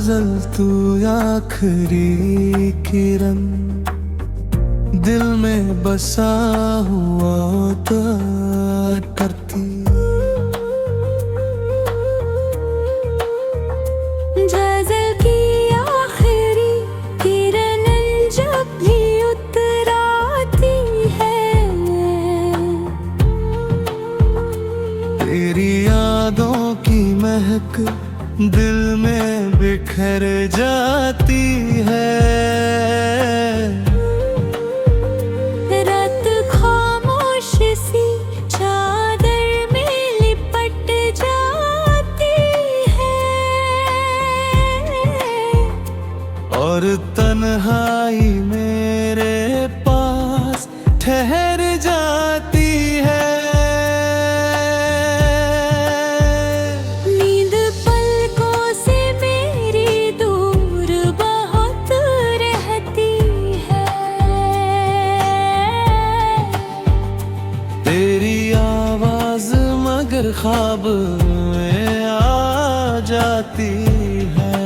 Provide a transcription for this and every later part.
गजल तू आखिरी किरण, दिल में बसा हुआ करती। गजल की आखिरी किरण जब भी उतराती है, तेरी यादों की महक दिल में बिखर जाती है। रात खामोश सी चादर में लिपट जाती है, और तन्हाई मेरे पास ठहर जाती है। नींद पलकों से मेरी दूर बहुत रहती है, तेरी आवाज मगर ख्वाब में आ जाती है।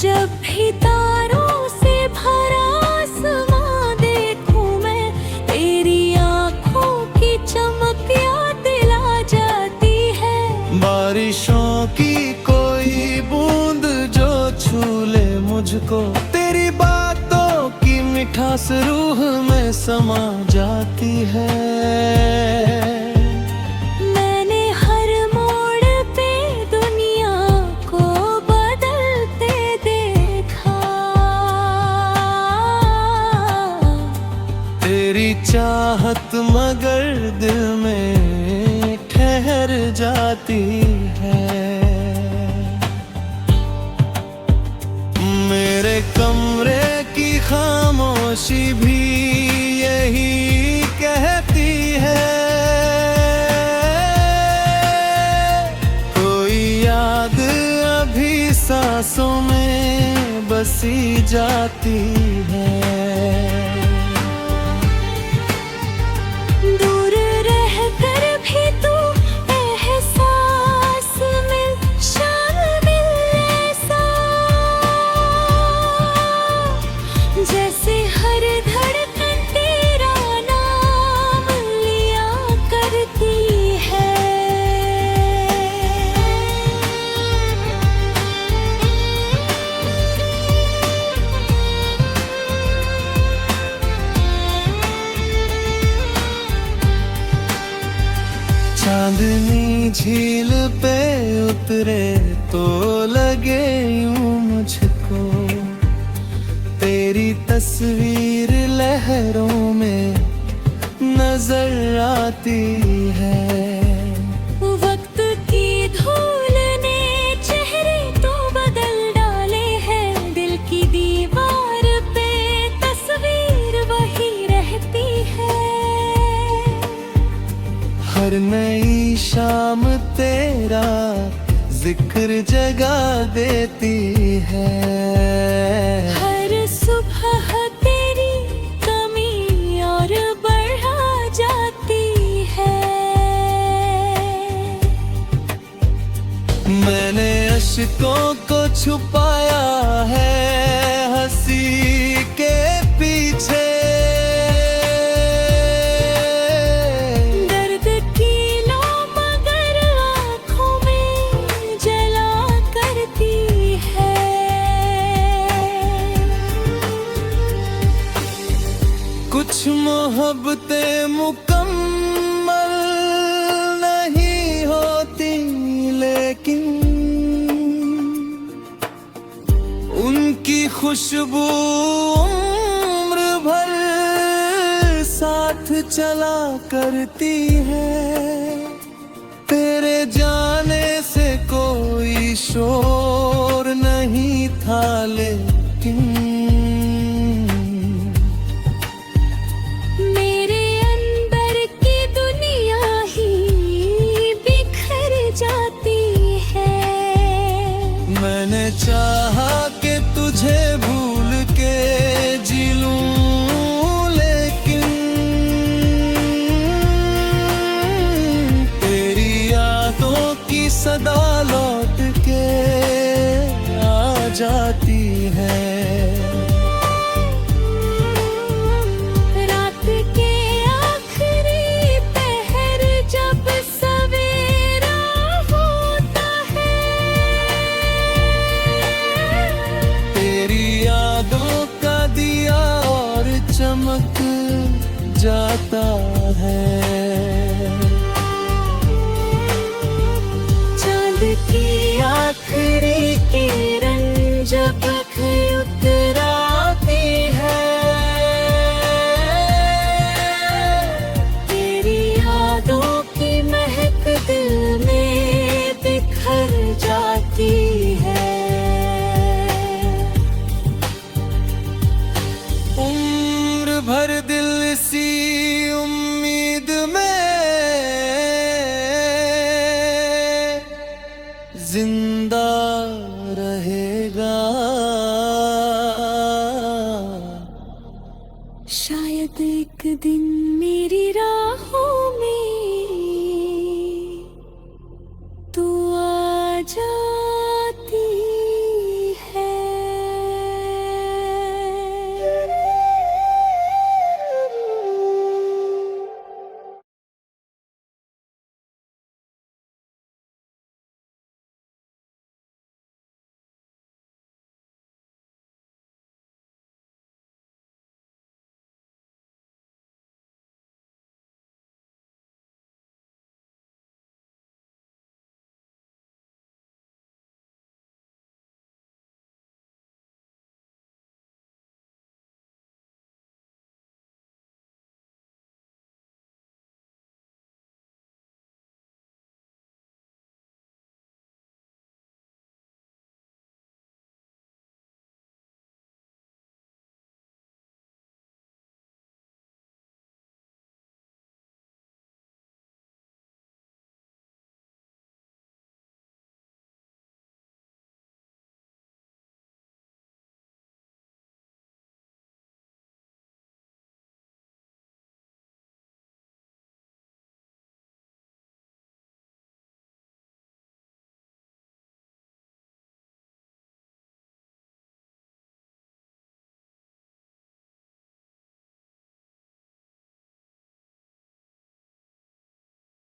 जब भी तारों से भरा आसमां देखूं मैं, तेरी आंखों की चमक याद दिला जाती है। बारिशों की कोई बूंद जो छू ले मुझको, तेरी बातों की मिठास रूह में समा जाती है। मैंने हर मोड़ पे दुनिया को बदलते देखा, तेरी चाहत मगर दिल में ठहर जाती है। मेरे कमरे की खामोशी भी यही कहती है, कोई याद अभी सांसों में बसी जाती है। दूर रहकर भी तू एहसास में शामिल ऐसा, जैसे हर धड़कन तेरा नाम लिया करती है। चांदनी झील पे उतरे तो लगे यूं मुझको, तेरी तस्वीर लहरों में नजर आती है। वक्त की धूल ने चेहरे तो बदल डाले हैं, दिल की दीवार पे तस्वीर वही रहती है। हर नई शाम तेरा जिक्र जगा देती है। हर सुबह तेरी कमी और बढ़ा जाती है। मैंने अश्कों को छुपाया है हंसी के पीछे, दर्द की लो मगर आँखों में जला करती है। कुछ मोहब्बतें मुकम्मल नहीं होती, लेकिन उनकी खुशबू उम्र भर साथ चला करती है। तेरे जाने से कोई शोर नहीं था, लेकिन मेरे अंदर की दुनिया ही बिखर जाती है। मैंने चाहा कि तुझे भूल के जी लूं, लेकिन तेरी यादों की सदा लौट चमक जाता है। चांद की आखिरी किरण जब उतराती है, तेरी यादों की महक दिल में बिखर जाती है। उम्र भर दिल इसी उम्मीद में जिंदा रहेगा। शायद एक दिन मेरी राहों में